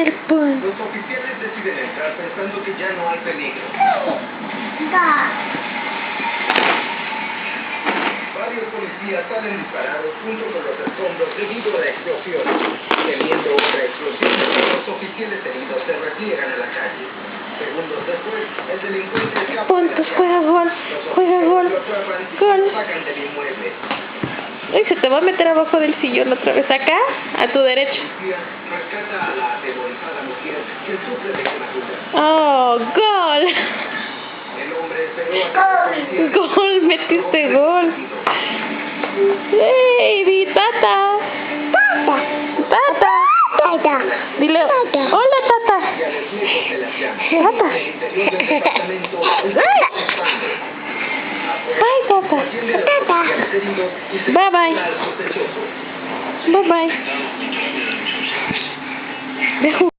el pan. Los oficiales deciden entrar pensando que ya no hay peligro. Varios policías salen disparados junto con los escombros debido a la explosión. Temiendo otra explosión, los oficiales heridos se repliegan a la calle. Segundos después, el delincuente escapa. Puntos, juega gol, juega gol. Gol. Lo sacan del inmueble. Ay, se te va a meter abajo del sillón otra vez. Acá, a tu derecha. Rescata a la atemorizada mujer que sufre de quemaduras. Oh, gol. El hombre esperó a que los policías... Gol, metiste gol. ¡Ey, di tata! ¡Tata! ¡Tata! Dile, hola, tata. Tata. Bye, tata. Tata. Bye, bye. Bye, bye. Dejo.